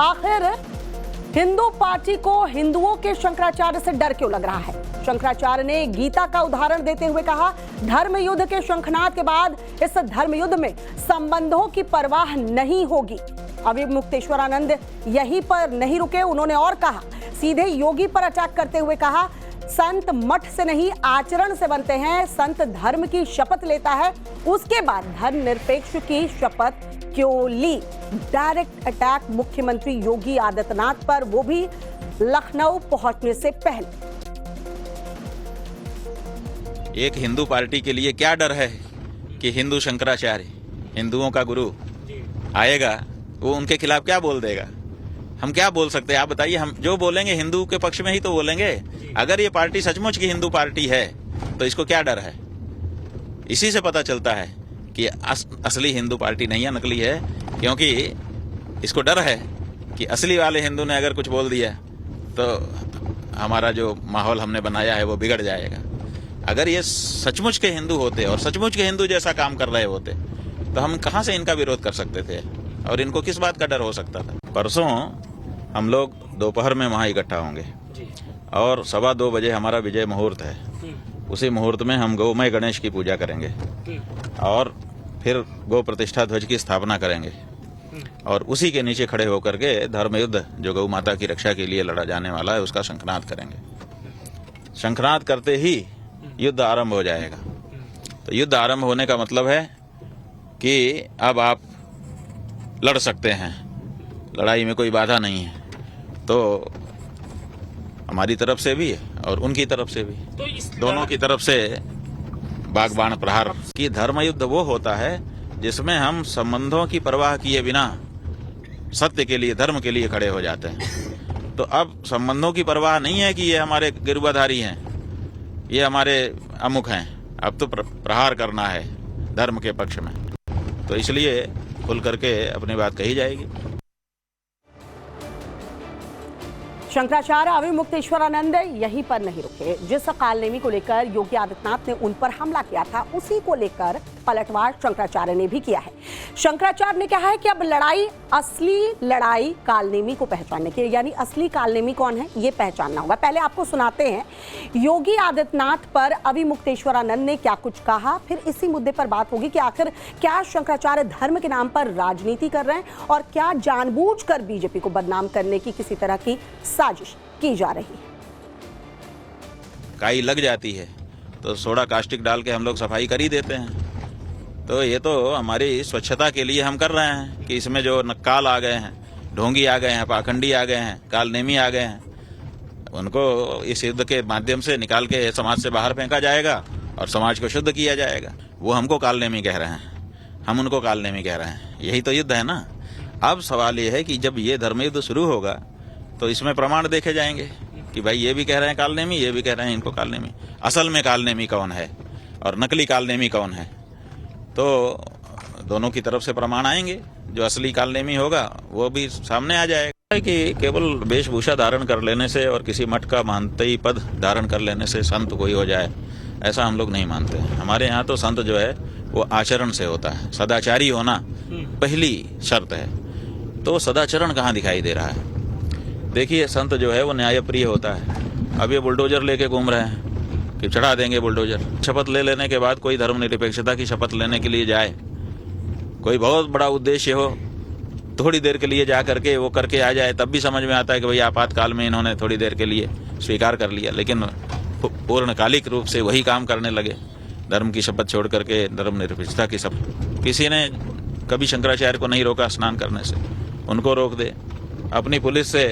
आखिर हिंदू पार्टी को हिंदुओं के शंकराचार्य से डर क्यों लग रहा है? शंकराचार्य ने गीता का उदाहरण देते हुए कहा, धर्म युद्ध के शंखनाद के बाद इस धर्म युद्ध में संबंधों की परवाह नहीं होगी। अविमुक्तेश्वरानंद यहीं पर नहीं रुके, उन्होंने और कहा, सीधे योगी पर अटैक करते हुए कहा, संत मठ से नहीं आचरण से बनते हैं। संत धर्म की शपथ लेता है, उसके बाद धर्मनिरपेक्ष की शपथ क्यों ली? डायरेक्ट अटैक मुख्यमंत्री योगी आदित्यनाथ पर, वो भी लखनऊ पहुंचने से पहले। एक हिंदू पार्टी के लिए क्या डर है कि हिंदू शंकराचार्य, हिंदुओं का गुरु आएगा, वो उनके खिलाफ क्या बोल देगा? हम क्या बोल सकते हैं? आप बताइए। हम जो बोलेंगे हिंदू के पक्ष में ही तो बोलेंगे। अगर ये पार्टी सचमुच की हिंदू पार्टी है तो इसको क्या डर है? इसी से पता चलता है कि असली हिंदू पार्टी नहीं है, नकली है। क्योंकि इसको डर है कि असली वाले हिंदू ने अगर कुछ बोल दिया तो हमारा जो माहौल हमने बनाया है वो बिगड़ जाएगा। अगर ये सचमुच के हिंदू होते और सचमुच के हिंदू जैसा काम कर रहे होते तो हम कहां से इनका विरोध कर सकते थे और इनको किस बात का डर हो सकता था? परसों हम लोग दोपहर में वहां इकट्ठा होंगे और 2:15 बजे हमारा विजय मुहूर्त है। उसी मुहूर्त में हम गौमय गणेश की पूजा करेंगे और फिर गौ प्रतिष्ठा ध्वज की स्थापना करेंगे और उसी के नीचे खड़े होकर के धर्म युद्ध जो गौ माता की रक्षा के लिए लड़ा जाने वाला है उसका शंखनाद करेंगे। शंखनाद करते ही युद्ध आरंभ हो जाएगा। तो युद्ध आरंभ होने का मतलब है कि अब आप लड़ सकते हैं, लड़ाई में कोई बाधा नहीं है। तो हमारी तरफ से भी और उनकी तरफ से भी, तो दोनों की तरफ से बागबान प्रहार की। धर्म युद्ध वो होता है जिसमें हम संबंधों की परवाह किए बिना सत्य के लिए, धर्म के लिए खड़े हो जाते हैं। तो अब संबंधों की परवाह नहीं है कि ये हमारे गिरबाधारी हैं, ये हमारे अमुख हैं। अब तो प्रहार करना है धर्म के पक्ष में। तो इसलिए खुल करके अपनी बात कही जाएगी। शंकराचार्य अविमुक्तेश्वरानंद यहीं पर नहीं रुके। जिस कालनेमी को लेकर योगी आदित्यनाथ ने उन पर हमला किया था, उसी को लेकर पलटवार शंकराचार्य ने भी किया है। शंकराचार्य ने कहा है कि अब लड़ाई, असली लड़ाई कालनेमी को पहचानने की, यानी असली कालनेमी कौन है ये पहचानना होगा। पहले आपको सुनाते हैं योगी आदित्यनाथ पर अविमुक्तेश्वरानंद ने क्या कुछ कहा, फिर इसी मुद्दे पर बात होगी कि आखिर क्या शंकराचार्य धर्म के नाम पर राजनीति कर रहे हैं और क्या जानबूझकर बीजेपी को बदनाम करने की किसी तरह की साजिश की जा रही है। काई लग जाती है तो सोडा कास्टिक डाल के हम लोग सफाई कर ही देते हैं। तो ये तो हमारी स्वच्छता के लिए हम कर रहे हैं कि इसमें जो नक्काल आ गए हैं, ढोंगी आ गए हैं, पाखंडी आ गए हैं, कालनेमी आ गए हैं, उनको इस युद्ध के माध्यम से निकाल के समाज से बाहर फेंका जाएगा और समाज को शुद्ध किया जाएगा। वो हमको कालनेमी कह रहे हैं, हम उनको कालनेमी कह रहे हैं। यही तो युद्ध है ना। अब सवाल ये है कि जब ये धर्म युद्ध शुरू होगा तो इसमें प्रमाण देखे जाएंगे कि भाई ये भी कह रहे हैं कालनेमी, ये भी कह रहे हैं इनको कालनेमी। असल में कालनेमी कौन है और नकली कालनेमी कौन है? तो दोनों की तरफ से प्रमाण आएंगे। जो असली कालनेमी होगा वो भी सामने आ जाएगा। कि केवल वेशभूषा धारण कर लेने से और किसी मठ का महंतई पद धारण कर लेने से संत कोई हो जाए, ऐसा हम लोग नहीं मानते। हमारे यहाँ तो संत जो है वो आचरण से होता है। सदाचारी होना पहली शर्त है। तो सदाचरण कहाँ दिखाई दे रहा है? देखिए, संत जो है वो न्यायप्रिय होता है। अब ये बुलडोजर लेके घूम रहे हैं कि चढ़ा देंगे बुलडोजर। शपथ ले लेने के बाद कोई धर्मनिरपेक्षता की शपथ लेने के लिए जाए, कोई बहुत बड़ा उद्देश्य हो, थोड़ी देर के लिए जा करके वो करके आ जाए, तब भी समझ में आता है कि भाई आपातकाल में इन्होंने थोड़ी देर के लिए स्वीकार कर लिया। लेकिन पूर्णकालिक रूप से वही काम करने लगे, धर्म की शपथ छोड़ करके धर्मनिरपेक्षता की शपथ। किसी ने कभी शंकराचार्य को नहीं रोका स्नान करने से, उनको रोक दे। अपनी पुलिस से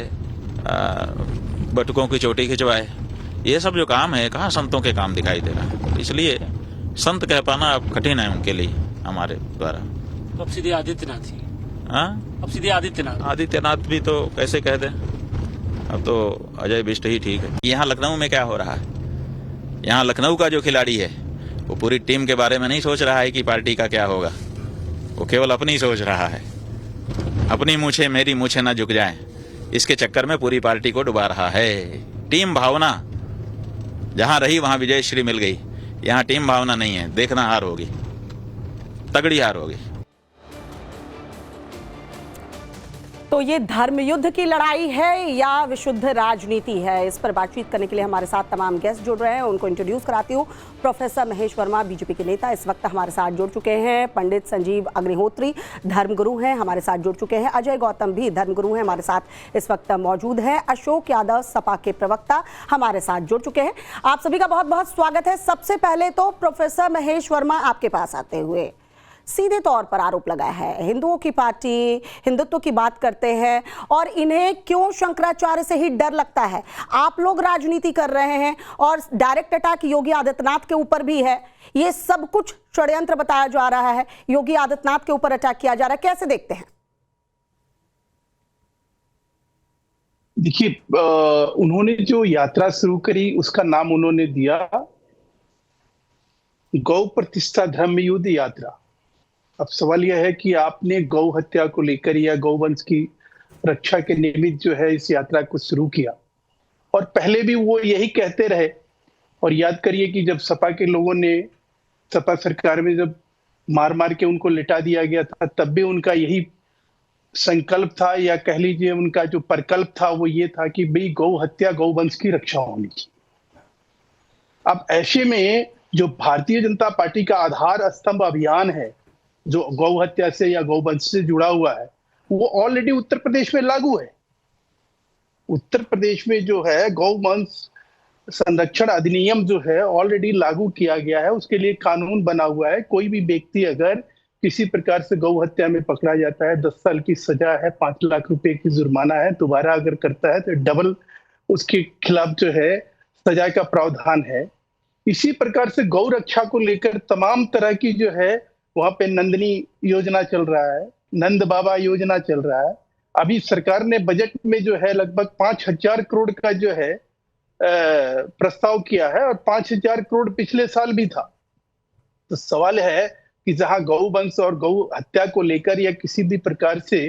बटुकों की चोटी खिंचवाए। ये सब जो काम है, कहाँ संतों के काम दिखाई दे रहा है। इसलिए संत कह पाना अब कठिन है उनके लिए हमारे द्वारा। तो अब सीधे आदित्यनाथ ही। हाँ, अब सीधे आदित्यनाथ भी तो कैसे कह दें। अब तो अजय बिष्ट ही ठीक है। यहाँ लखनऊ में क्या हो रहा है? यहाँ लखनऊ का जो खिलाड़ी है वो पूरी टीम के बारे में नहीं सोच रहा है कि पार्टी का क्या होगा। वो केवल अपनी सोच रहा है। अपनी मूछे मेरी मूछे ना झुक जाए, इसके चक्कर में पूरी पार्टी को डुबा रहा है। टीम भावना जहां रही वहां विजय श्री मिल गई। यहाँ टीम भावना नहीं है, देखना हार होगी, तगड़ी हार होगी। तो ये धर्म युद्ध की लड़ाई है या विशुद्ध राजनीति है, इस पर बातचीत करने के लिए हमारे साथ तमाम गेस्ट जुड़ रहे हैं। उनको इंट्रोड्यूस कराती हूँ। प्रोफेसर महेश वर्मा बीजेपी के नेता इस वक्त हमारे साथ जुड़ चुके हैं। पंडित संजीव अग्निहोत्री धर्मगुरु हैं, हमारे साथ जुड़ चुके हैं। अजय गौतम भी धर्मगुरु हैं, हमारे साथ इस वक्त मौजूद हैं। अशोक यादव सपा के प्रवक्ता हमारे साथ जुड़ चुके हैं। आप सभी का बहुत बहुत स्वागत है। सबसे पहले तो प्रोफेसर महेश वर्मा, आपके पास आते हुए सीधे तौर पर आरोप लगाया है हिंदुओं की पार्टी हिंदुत्व की बात करते हैं और इन्हें क्यों शंकराचार्य से ही डर लगता है। आप लोग राजनीति कर रहे हैं और डायरेक्ट अटैक योगी आदित्यनाथ के ऊपर भी है। ये सब कुछ षड्यंत्र बताया जा रहा है, योगी आदित्यनाथ के ऊपर अटैक किया जा रहा है, कैसे देखते हैं? देखिए, उन्होंने जो यात्रा शुरू करी उसका नाम उन्होंने दिया गौ प्रतिष्ठा धर्म युद्ध यात्रा। अब सवाल यह है कि आपने गौ हत्या को लेकर या गौवंश की रक्षा के निमित्त जो है इस यात्रा को शुरू किया, और पहले भी वो यही कहते रहे। और याद करिए कि जब सपा के लोगों ने सपा सरकार में जब मार मार के उनको लिटा दिया गया था, तब भी उनका यही संकल्प था, या कह लीजिए उनका जो प्रकल्प था वो ये था कि भाई गौ हत्या गौवंश की रक्षा होनी चाहिए। अब ऐसे में जो भारतीय जनता पार्टी का आधार स्तंभ अभियान है जो गौ हत्या से या गौवंश से जुड़ा हुआ है, वो ऑलरेडी उत्तर प्रदेश में लागू है। उत्तर प्रदेश में जो है गौवंश संरक्षण अधिनियम जो है ऑलरेडी लागू किया गया है, उसके लिए कानून बना हुआ है। कोई भी व्यक्ति अगर किसी प्रकार से गौ हत्या में पकड़ा जाता है, 10 साल की सजा है, 5 लाख रुपए की जुर्माना है। दोबारा अगर करता है तो डबल उसके खिलाफ जो है सजा का प्रावधान है। इसी प्रकार से गौ रक्षा को लेकर तमाम तरह की जो है वहां पे नंदनी योजना चल रहा है, नंद बाबा योजना चल रहा है। अभी सरकार ने बजट में जो है लगभग 5000 करोड़ का जो है प्रस्ताव किया है, और 5000 करोड़ पिछले साल भी था। तो सवाल है कि जहां गौवंश और गौ हत्या को लेकर या किसी भी प्रकार से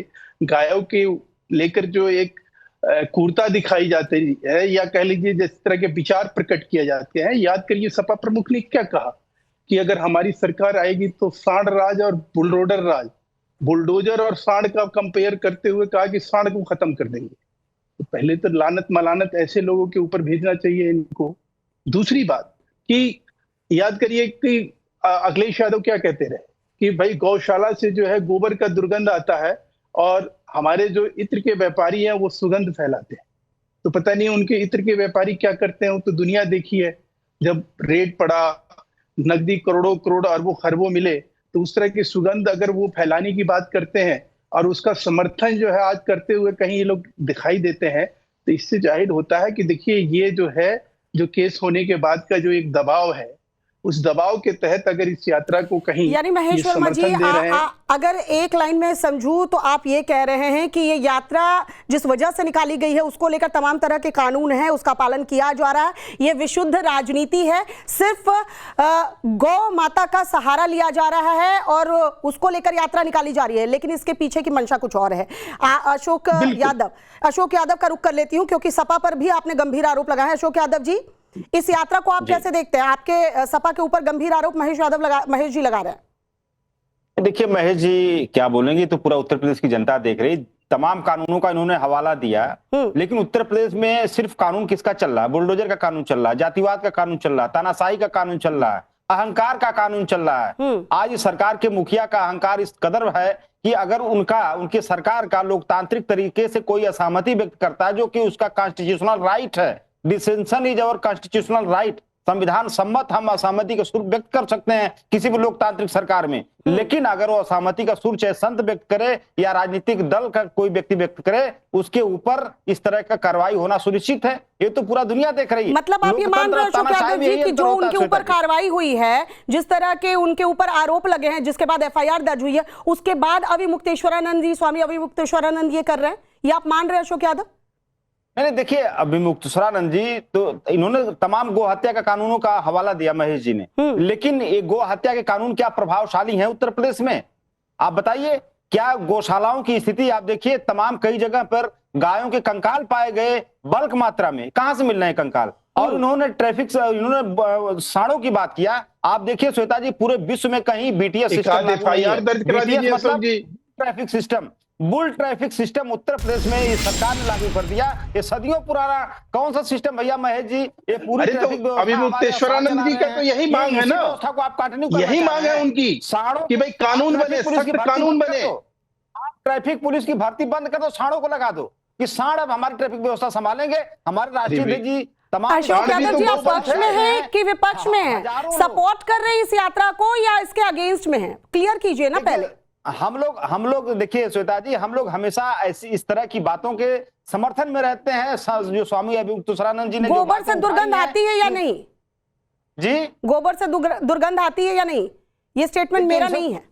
गायों के लेकर जो एक क्रूरता दिखाई जाती है, या कह लीजिए जिस तरह के विचार प्रकट किए जाते हैं, याद करिए सपा प्रमुख ने क्या कहा कि अगर हमारी सरकार आएगी तो सांड राज और बुलडोजर राज, बुलडोजर और सांड का कंपेयर करते हुए कहा कि सांड को खत्म कर देंगे। तो पहले तो लानत मलानत ऐसे लोगों के ऊपर भेजना चाहिए इनको। दूसरी बात कि याद करिए कि अखिलेश यादव क्या कहते रहे कि भाई गौशाला से जो है गोबर का दुर्गंध आता है और हमारे जो इत्र के व्यापारी हैं वो सुगंध फैलाते हैं। तो पता नहीं उनके इत्र के व्यापारी क्या करते हैं, तो दुनिया देखी है। जब रेट पड़ा, नकदी करोड़ों करोड़ अरबों खरबों मिले, तो उस तरह की सुगंध अगर वो फैलाने की बात करते हैं और उसका समर्थन जो है आज करते हुए कहीं ये लोग दिखाई देते हैं, तो इससे जाहिर होता है कि देखिए ये जो है जो केस होने के बाद का जो एक दबाव है, उस दबाव के तहत अगर इस यात्रा को कहीं यानी महेश वर्मा जी, अगर एक लाइन में समझूं तो आप ये कह रहे हैं कि ये यात्रा जिस वजह से निकाली गई है उसको लेकर तमाम तरह के कानून हैं, उसका पालन किया जा रहा है। ये विशुद्ध राजनीति है, सिर्फ गौ माता का सहारा लिया जा रहा है और उसको लेकर यात्रा निकाली जा रही है, लेकिन इसके पीछे की मंशा कुछ और है। अशोक यादव का रुख कर लेती हूँ क्योंकि सपा पर भी आपने गंभीर आरोप लगाया है। अशोक यादव जी, इस यात्रा को आप कैसे देखते हैं? आपके सपा के ऊपर गंभीर आरोप महेश जी लगा रहे हैं। देखिए महेश जी क्या बोलेंगे, तो पूरा उत्तर प्रदेश की जनता देख रही। तमाम कानूनों का इन्होंने हवाला दिया, लेकिन उत्तर प्रदेश में सिर्फ कानून किसका चल रहा है? बुलडोजर का कानून चल रहा है, जातिवाद का कानून चल रहा है, तानाशाही का कानून चल रहा है, अहंकार का कानून चल रहा है। आज सरकार के मुखिया का अहंकार इस कदर है कि अगर उनके सरकार का लोकतांत्रिक तरीके से कोई असहमति व्यक्त करता है, जो कि उसका कॉन्स्टिट्यूशनल राइट है, डिसेंशन इज अवर कॉन्स्टिट्यूशनल राइट, संविधान सम्मत हम असहमति का सुर व्यक्त कर सकते हैं किसी भी लोकतांत्रिक सरकार में। लेकिन अगर वो असहमति का सुर चाहे संत व्यक्त करे या राजनीतिक दल का कोई व्यक्ति व्यक्त करे, उसके ऊपर इस तरह का कार्रवाई होना सुनिश्चित है। ये तो पूरा दुनिया देख रही है। मतलब आप ये मान रहे हो कि जो उनके ऊपर कार्रवाई हुई है, जिस तरह के उनके ऊपर आरोप लगे हैं, जिसके बाद FIR दर्ज हुई है, उसके बाद अविमुक्तेश्वरानंद जी, स्वामी अविमुक्तेश्वरानंद ये कर रहे हैं, ये आप मान रहे हैं अशोक यादव? नहीं, देखिए अविमुक्तेश्वरानंद जी तो इन्होंने तमाम गो हत्या का कानूनों का हवाला दिया महेश जी ने, लेकिन ये गो हत्या के कानून क्या प्रभावशाली हैं उत्तर प्रदेश में? आप बताइए। क्या गौशालाओं की स्थिति आप देखिए, तमाम कई जगह पर गायों के कंकाल पाए गए बल्क मात्रा में। कहां से मिल रहे हैं कंकाल? और इन्होंने सांडों की बात किया। आप देखिए श्वेता जी, पूरे विश्व में कहीं BTS सिस्टम, FIR दर्ज करा दीजिए मतलब ट्रैफिक सिस्टम, बुल ट्रैफिक सिस्टम उत्तर प्रदेश में इस सरकार ने लागू कर दिया। ये सदियों पुराना कौन सा सिस्टम भैया महेश जी? ये पूरी अरे ट्रैफिक तो अभिमुक्तेश्वरानंद जी का तो यही मांग है ना, व्यवस्था को आप काटने को यही मांग है उनकी कि भाई कानून बने, सख्त कानून बने। आप ट्रैफिक पुलिस की भर्ती बंद कर दो, सांडों को लगा दो कि सांड अब हमारी ट्रैफिक व्यवस्था संभालेंगे। हमारे राष्ट्रीय अध्यक्ष जी तमाम अशोक यादव जी, आप पक्ष में हैं कि विपक्ष में हैं? सपोर्ट कर रहे हैं इस यात्रा को या इसके अगेंस्ट में हैं? क्लियर कीजिए ना पहले। हम लोग देखिए श्वेता जी, हम लोग हमेशा ऐसी इस तरह की बातों के समर्थन में रहते हैं। जो स्वामी अभिमुक्तेश्वरानंद जी ने गोबर से दुर्गंध आती है या नहीं जी? गोबर से दुर्गंध आती है या नहीं? ये स्टेटमेंट मेरा नहीं है।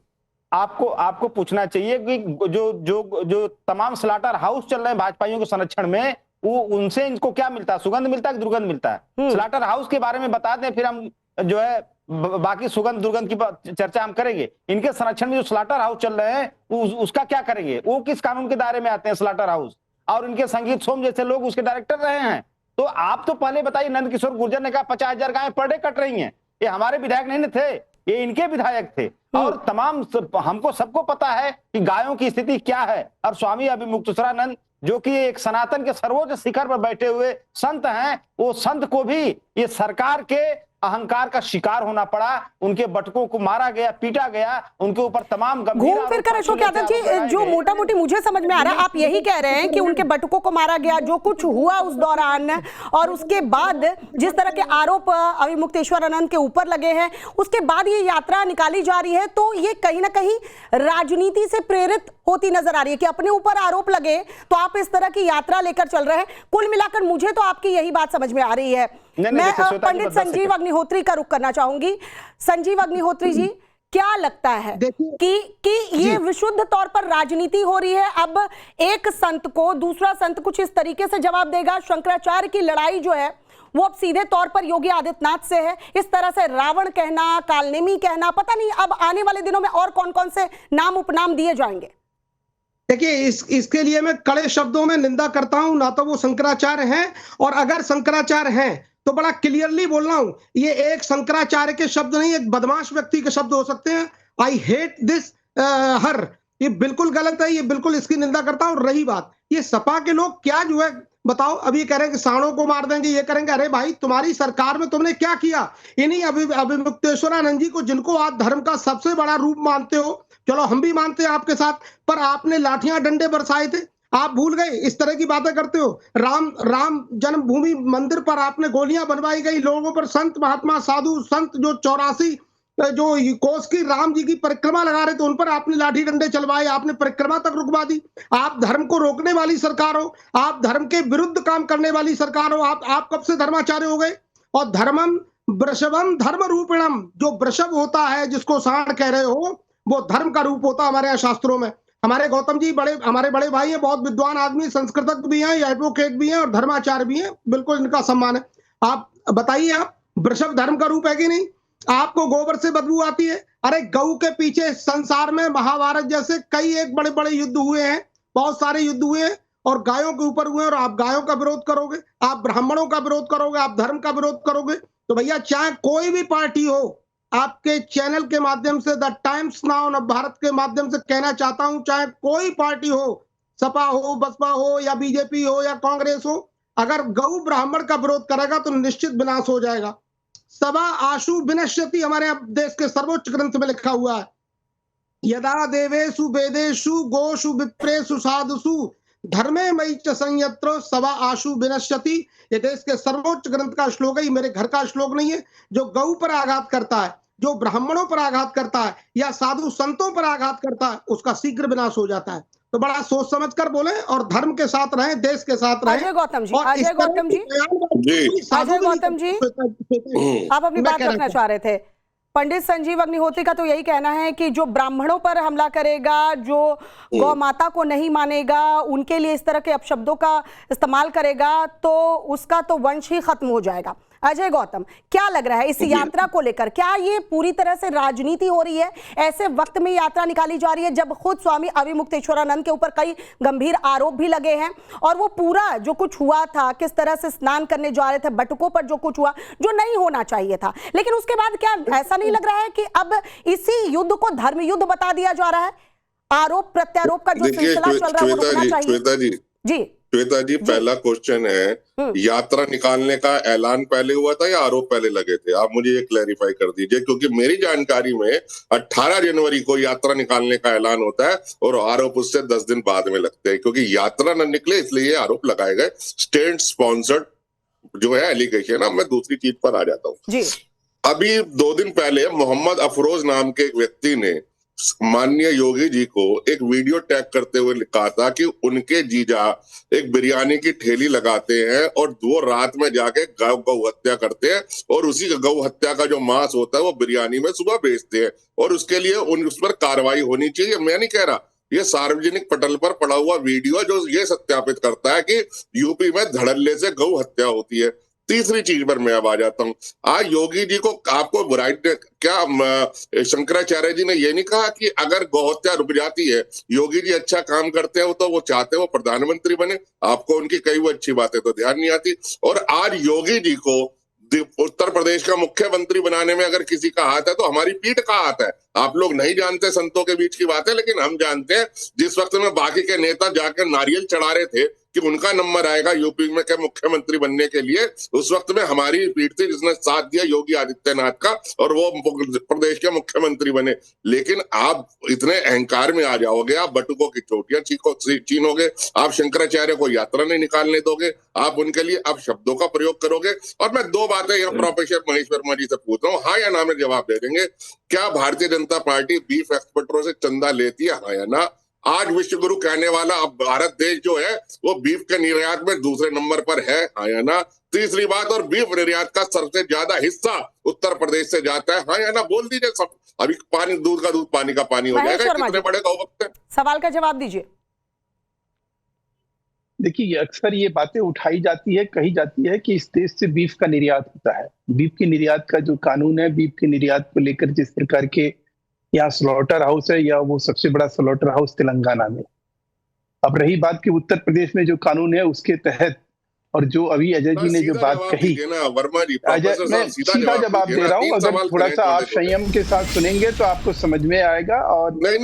आपको पूछना चाहिए कि जो तमाम स्लाटर हाउस चल रहे हैं भाजपाइयों के संरक्षण में, वो उनसे इनको क्या मिलता है? सुगंध मिलता है कि दुर्गंध मिलता है? स्लाटर हाउस के बारे में बता दें, फिर हम जो है बाकी सुगंध दुर्गंध की चर्चा हम करेंगे। इनके संरक्षण में जो स्लाटर हाउस चल रहे हैं उसका क्या करेंगे? वो किस कानून के दायरे में आते हैं स्लाटर हाउस? और इनके संगीत सोम जैसे लोग उसके डायरेक्टर रहे हैं। तो आप तो पहले बताइए, नंद किशोर गुर्जर ने कहा 50,000 गायें पर डे कट रही हैं। ये हमारे विधायक नहीं थे, ये इनके विधायक थे। और तमाम हमको सबको पता है कि गायों की स्थिति क्या है। और स्वामी अभिमुक्तेश्वरानंद जो कि एक सनातन के सर्वोच्च शिखर पर बैठे हुए संत हैं, वो संत को भी ये सरकार के अहंकार का शिकार होना पड़ा। उनके बटकों को मारा गया, पीटा गया, उनके ऊपर तमाम घूम फिर कर अशोक यादव जी, जो मोटा मोटी मुझे समझ में आ रहा है, आप यही कह रहे हैं कि उनके बटकों को मारा गया, जो कुछ हुआ उस दौरान और उसके बाद जिस तरह के आरोप अभिमुक्तेश्वरानंद के ऊपर लगे हैं, उसके बाद ये यात्रा निकाली जा रही है, तो ये कहीं ना कहीं राजनीति से प्रेरित होती नजर आ रही है कि अपने ऊपर आरोप लगे तो आप इस तरह की यात्रा लेकर चल रहे हैं। कुल मिलाकर मुझे तो आपकी यही बात समझ में आ रही है। मैं पंडित संजीव अग्निहोत्री का रुख करना चाहूंगी। संजीव अग्निहोत्री जी, क्या लगता है कि ये विशुद्ध तौर पर राजनीति हो रही है? अब एक संत को दूसरा संत कुछ इस तरीके से जवाब देगा। शंकराचार्य की लड़ाई जो है वो अब सीधे तौर पर योगी आदित्यनाथ से है। इस तरह से रावण कहना, कालनेमी कहना, पता नहीं अब आने वाले दिनों में और कौन कौन से नाम उपनाम दिए जाएंगे। देखिए, इसके लिए मैं कड़े शब्दों में निंदा करता हूं। ना तो वो शंकराचार्य हैं, और अगर शंकराचार्य हैं तो बड़ा क्लियरली बोल रहा हूं, ये एक शंकराचार्य के शब्द नहीं, एक बदमाश व्यक्ति के शब्द हो सकते हैं। आई हेट दिस हर, ये बिल्कुल गलत है, ये बिल्कुल इसकी निंदा करता हूं। रही बात ये सपा के लोग क्या जो है बताओ, अभी कह रहे हैं कि सांडों को मार देंगे, ये करेंगे। अरे भाई, तुम्हारी सरकार में तुमने क्या किया? इन्हीं अभिमुक्तेश्वरानंद जी को, जिनको आप धर्म का सबसे बड़ा रूप मानते हो, चलो हम भी मानते हैं आपके साथ, पर आपने लाठियां डंडे बरसाए थे, आप भूल गए? इस तरह की बातें करते हो। राम जन्मभूमि मंदिर पर आपने गोलियां बनवाई गई, लोगों पर संत महात्मा साधु संत जो 84 जो कोस की राम जी की परिक्रमा लगा रहे थे, उन पर आपने लाठी डंडे चलवाए, आपने परिक्रमा तक रुकवा दी। आप धर्म को रोकने वाली सरकार हो, आप धर्म के विरुद्ध काम करने वाली सरकार हो। आप कब से धर्माचार्य हो गए? और धर्मम वृषभम धर्म रूपिणम, जो वृषभ होता है जिसको सांड कह रहे हो, वो धर्म का रूप होता है हमारे यहाँ शास्त्रों में। हमारे गौतम जी हमारे बड़े भाई हैं, बहुत विद्वान आदमी, संस्कृतज्ञ भी हैं, एडवोकेट भी हैं और धर्माचार्य भी हैं, बिल्कुल इनका सम्मान है। आप बताइए, आप वृषभ धर्म का रूप है कि नहीं? आपको गोबर से बदबू आती है? अरे गऊ के पीछे संसार में महाभारत जैसे कई एक बड़े बड़े युद्ध हुए हैं, बहुत सारे युद्ध हुए हैं, और गायों के ऊपर हुए, और आप गायों का विरोध करोगे, आप ब्राह्मणों का विरोध करोगे, आप धर्म का विरोध करोगे। तो भैया, चाहे कोई भी पार्टी हो, आपके चैनल के माध्यम से, द टाइम्स नाउ नव भारत के माध्यम से कहना चाहता हूं, चाहे कोई पार्टी हो, सपा हो, बसपा हो या बीजेपी हो या कांग्रेस हो, अगर गौ ब्राह्मण का विरोध करेगा तो निश्चित विनाश हो जाएगा। सवा आशु विनश्यति हमारे देश के सर्वोच्च ग्रंथ में लिखा हुआ है, यदा देवेषु वेदेषु गोषु विप्रेषु साधुषु धर्मे मयि च संयत्र सवा आशु विनश्यति। ये देश के सर्वोच्च ग्रंथ का श्लोक है, ये मेरे घर का श्लोक नहीं है। जो गौ पर आघात करता है, जो ब्राह्मणों पर आघात करता है या साधु संतों पर आघात करता है, उसका शीघ्र विनाश हो जाता है। तो बड़ा सोच समझ कर बोले और धर्म के साथ रहें, देश के साथ रहें। अजय गौतम जी, अजय गौतम जी, आप अपनी बात रखना चाह रहे थे। पंडित संजीव अग्निहोत्री का तो यही कहना है कि जो ब्राह्मणों पर हमला करेगा, जो गौ माता को नहीं मानेगा, उनके लिए इस तरह के अपशब्दों का इस्तेमाल करेगा, तो उसका तो वंश ही खत्म हो जाएगा। अजय गौतम, क्या लग रहा है इस यात्रा को लेकर? क्या ये पूरी तरह से राजनीति हो रही है? ऐसे वक्त में यात्रा निकाली जा रही है जब खुद स्वामी अभिमुक्तेश्वरानंद के ऊपर कई गंभीर आरोप भी लगे हैं, और वो पूरा जो कुछ हुआ था, किस तरह से स्नान करने जा रहे थे, बटुकों पर जो कुछ हुआ, जो नहीं होना चाहिए था, लेकिन उसके बाद क्या ऐसा नहीं लग रहा है कि अब इसी युद्ध को धर्म युद्ध बता दिया जा रहा है? आरोप प्रत्यारोप का जो देखिए सिलसिला चल रहा है वो रुकना चाहिए। श्वेता जी पहला क्वेश्चन है, यात्रा निकालने का ऐलान पहले हुआ था या आरोप पहले लगे थे? आप मुझे ये क्लैरिफाई कर दीजिए, क्योंकि मेरी जानकारी में 18 जनवरी को यात्रा निकालने का ऐलान होता है और आरोप उससे 10 दिन बाद में लगते हैं, क्योंकि यात्रा न निकले इसलिए आरोप लगाए गए। स्टेट स्पॉन्सर्ड जो है एलिगेशन। अब मैं दूसरी चीज पर आ जाता हूँ। अभी 2 दिन पहले मोहम्मद अफरोज नाम के एक व्यक्ति ने माननीय योगी जी को एक वीडियो टैग करते हुए लिखा था कि उनके जीजा एक बिरयानी की ठेली लगाते हैं और वो रात में जाके गौ हत्या करते हैं और उसी गौ हत्या का जो मांस होता है वो बिरयानी में सुबह बेचते हैं और उसके लिए उस पर कार्रवाई होनी चाहिए। मैं नहीं कह रहा, ये सार्वजनिक पटल पर पड़ा हुआ वीडियो जो ये सत्यापित करता है कि यूपी में धड़ल्ले से गौ हत्या होती है। तीसरी चीज पर मैं अब आ जाता हूँ। आज योगी जी को आपको क्या शंकराचार्य जी ने ये नहीं कहा कि अगर गौहत्या रुक जाती है, योगी जी अच्छा काम करते हैं तो वो चाहते हैं वो प्रधानमंत्री बने। आपको उनकी कई वो अच्छी बातें तो ध्यान नहीं आती। और आज योगी जी को उत्तर प्रदेश का मुख्यमंत्री बनाने में अगर किसी का हाथ है तो हमारी पीठ का हाथ है। आप लोग नहीं जानते, संतों के बीच की बात है, लेकिन हम जानते हैं। जिस वक्त में बाकी के नेता जाकर नारियल चढ़ा रहे थे कि उनका नंबर आएगा यूपी में के मुख्यमंत्री बनने के लिए, उस वक्त में हमारी पीठ थी जिसने साथ दिया योगी आदित्यनाथ का और वो प्रदेश के मुख्यमंत्री बने। लेकिन आप इतने अहंकार में आ जाओगे, आप बटुकों की चोटियां छीनोगे, आप शंकराचार्य को यात्रा नहीं निकालने दोगे, आप उनके लिए आप शब्दों का प्रयोग करोगे। और मैं 2 बातें यहाँ प्रोफेसर महेश वर्मा जी से पूछ रहा हूँ, हाँ या ना में जवाब दे देंगे। क्या भारतीय जनता पार्टी बीफ एक्सपोर्टरों से चंदा लेती है, हाँ या ना? आज विश्व गुरु कहने वाला अब भारत देश जो है वो बीफ के निर्यात में दूसरे नंबर पर है, हाँ या ना? तीसरी बात, और बीफ निर्यात का सबसे ज्यादा हिस्सा उत्तर प्रदेश से जाता है, हाँ या ना? बोल दीजिए सब। अभी पानी, दूध का दूध पानी का पानी हो जाएगा। कितने बड़े गौवक्त हैं? सवाल का जवाब दीजिए। देखिए, अक्सर ये बातें उठाई जाती है, कही जाती है कि इस देश से बीफ का निर्यात होता है। बीफ के निर्यात का जो कानून है, बीफ के निर्यात को लेकर जिस प्रकार के यहाँ स्लॉटर हाउस है, या वो सबसे बड़ा स्लॉटर हाउस तेलंगाना में। अब रही बात कि उत्तर प्रदेश में जो कानून है उसके तहत, और जो अभी अजय जी ने जो बात कही, अजय, मैं सीधा जवाब दे रहा हूँ। अगर थोड़ा सा आप संयम के साथ सुनेंगे तो आपको समझ में आएगा, और मैं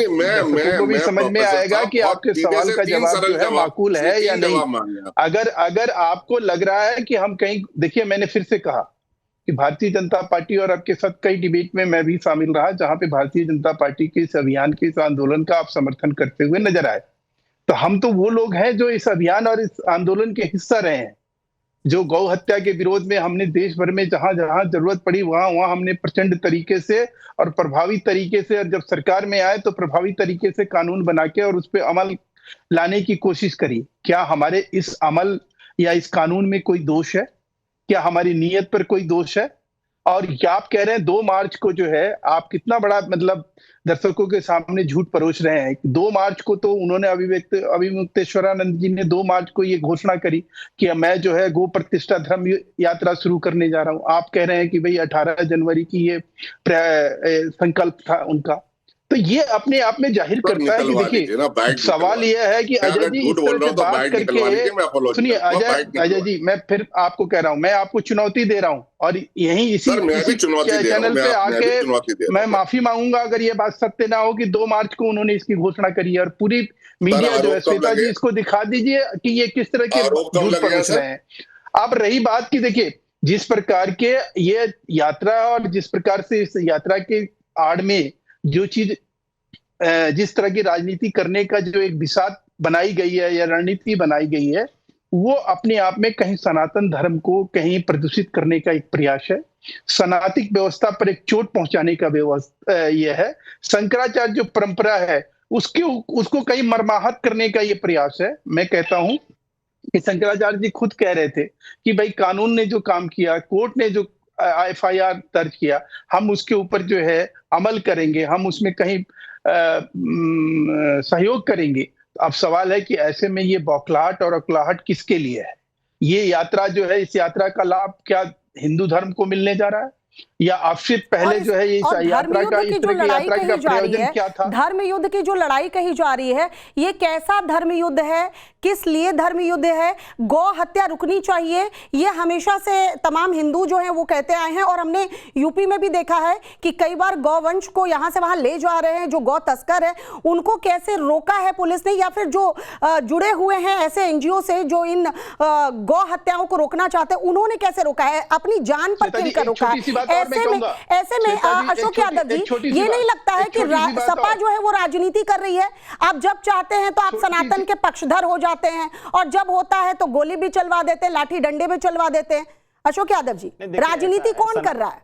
भी समझ में आएगा कि आपके सवाल का जवाब जो है माकूल है या नहीं। अगर आपको लग रहा है कि हम कहीं, देखिए मैंने फिर से कहा कि भारतीय जनता पार्टी, और आपके साथ कई डिबेट में मैं भी शामिल रहा जहां पे भारतीय जनता पार्टी के इस अभियान के, इस आंदोलन का आप समर्थन करते हुए नजर आए। तो हम तो वो लोग हैं जो इस अभियान और इस आंदोलन के हिस्सा रहे हैं, जो गौ हत्या के विरोध में हमने देश भर में जहां जहां जरूरत पड़ी वहां हमने प्रचंड तरीके से और प्रभावी तरीके से, और जब सरकार में आए तो प्रभावी तरीके से कानून बना के और उस पर अमल लाने की कोशिश करी। क्या हमारे इस अमल या इस कानून में कोई दोष है? क्या हमारी नीयत पर कोई दोष है? और क्या आप कह रहे हैं 2 मार्च को जो है, आप कितना बड़ा मतलब दर्शकों के सामने झूठ परोस रहे हैं। 2 मार्च को तो उन्होंने अभिमुक्तेश्वरानंद जी ने 2 मार्च को ये घोषणा करी कि मैं जो है गो प्रतिष्ठा धर्म यात्रा शुरू करने जा रहा हूं। आप कह रहे हैं कि भाई 18 जनवरी की ये संकल्प था उनका। तो ये अपने आप में जाहिर करता है कि देखिए, सवाल ये है कि अजय जी इस तरह से बात करके, सुनिए अजय जी, मैं फिर आपको कह रहा हूं, मैं आपको चुनौती दे रहा हूं, और यही इसी चैनल पे आके मैं माफी मांगूंगा अगर ये बात सत्य ना हो कि 2 मार्च को उन्होंने इसकी घोषणा करी है। और पूरी मीडिया जो है, श्वेता जी, इसको दिखा दीजिए कि ये किस तरह के झूठ परोस रहे हैं। अब रही बात की, देखिए जिस प्रकार के ये यात्रा और जिस प्रकार से इस यात्रा के आड़ में जो चीज, जिस तरह की राजनीति करने का जो एक बिसात बनाई गई है या रणनीति बनाई गई है, वो अपने आप में कहीं सनातन धर्म को कहीं प्रदूषित करने का एक प्रयास है, सनातनिक व्यवस्था पर एक चोट पहुंचाने का व्यवस्था ये है, शंकराचार्य जो परंपरा है उसको कहीं मर्माहत करने का ये प्रयास है। मैं कहता हूं कि शंकराचार्य जी खुद कह रहे थे कि भाई कानून ने जो काम किया, कोर्ट ने जो FIR दर्ज किया, हम उसके ऊपर जो है अमल करेंगे, हम उसमें कहीं सहयोग करेंगे। अब सवाल है कि ऐसे में ये बौखलाहट और अकुलाहट किसके लिए है? ये यात्रा जो है, इस यात्रा का लाभ क्या हिंदू धर्म को मिलने जा रहा है? या आपसे पहले जो है इस यात्रा का, इस तरह की यात्रा का प्रयोजन क्या था? धर्म युद्ध की जो लड़ाई कही जा रही है, ये कैसा धर्म युद्ध है, किस लिए धर्म युद्ध है? गौ हत्या रुकनी चाहिए, ये हमेशा से तमाम हिंदू जो हैं वो कहते आए हैं। और हमने यूपी में भी देखा है कि कई बार गौवंश को यहाँ से वहां ले जा रहे हैं जो गौ तस्कर है, उनको कैसे रोका है पुलिस ने, या फिर जो जुड़े हुए हैं ऐसे एनजीओ से जो इन गौ हत्याओं को रोकना चाहते हैं, उन्होंने कैसे रोका है, अपनी जान पर किनका रोका है? ऐसे में अशोक यादव जी, ये नहीं लगता है कि सपा जो है वो राजनीति कर रही है? आप जब चाहते हैं तो आप सनातन के पक्षधर हो जाते हैं, और जब होता है तो गोली भी चलवा देते हैं, लाठी डंडे भी चलवा देते हैं। अशोक यादव जी, राजनीति कौन कर रहा है?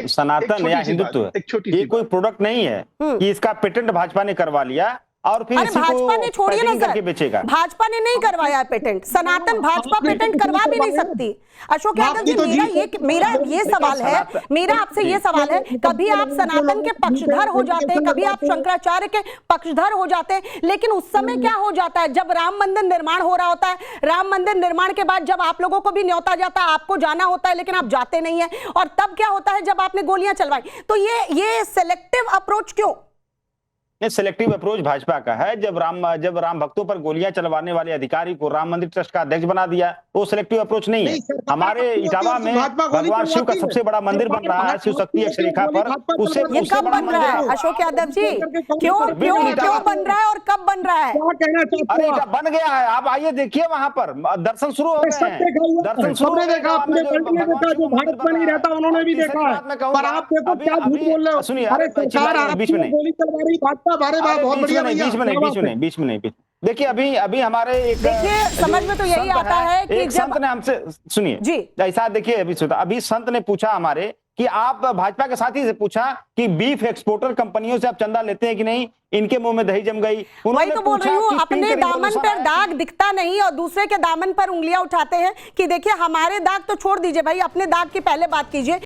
सनातन या हिंदुत्व ये कोई प्रोडक्ट नहीं है कि इसका पेटेंट भाजपा ने करवा लिया और फिर अरे भाजपा ने, छोड़िए ना सर, बेचेगा। भाजपा ने नहीं करवाया पेटेंट, सनातन भाजपा पेटेंट करवा भी नहीं सकती। अशोक यादव जी, मेरा ये सवाल है, मेरा आपसे ये सवाल है, कभी आप सनातन के पक्षधर हो जाते हैं, कभी आप शंकराचार्य के पक्षधर हो जाते हैं, लेकिन उस समय क्या हो जाता है जब राम मंदिर निर्माण हो रहा होता है, राम मंदिर निर्माण के बाद जब आप लोगों को भी न्योता जाता है, आपको जाना होता है लेकिन आप जाते नहीं है, और तब क्या होता है जब आपने गोलियां चलवाई? तो ये सिलेक्टिव अप्रोच क्यों? सेलेक्टिव अप्रोच भाजपा का है। जब राम भक्तों पर गोलियां चलवाने वाले अधिकारी को राम मंदिर ट्रस्ट का अध्यक्ष बना दिया, वो सिलेक्टिव अप्रोच नहीं है। हमारे इटावा में भगवान शिव का सबसे बड़ा मंदिर बन रहा है, शिव शक्ति अक्षरेखा पर। उससे कब बन रहा है अशोक यादव जी? क्यों बन रहा है और कब बन रहा है? अरे बन गया है, आप आइए देखिए, वहां पर दर्शन शुरू हो गए हैं। दर्शन शुरू हो देखा, जो भारत में नहीं रहता उन्होंने भी देखा है, पर आप देखो क्या झूठ बोल रहे हो। सुनिए, बीच में गोली चलवा रही भाजपा, बहुत बढ़िया भैया, बीच में नहीं। देखिए अभी हमारे एक, देखिए समझ में तो यही आता है कि एक संत ने हमसे, सुनिए जी ऐसा, देखिए अभी संत ने पूछा हमारे कि आप भाजपा के साथी से पूछा कि बीफ एक्सपोर्टर कंपनियों से आप चंदा लेते हैं कि नहीं, इनके मुंह में दही जम गई। वही तो बोल रही हूँ, अपने दामन पर दाग दिखता नहीं और दूसरे के दामन पर उंगलियां उठाते हैं कि देखिए हमारे दाग तो छोड़ दीजिए भाई, अपने दाग की पहले बात कीजिए।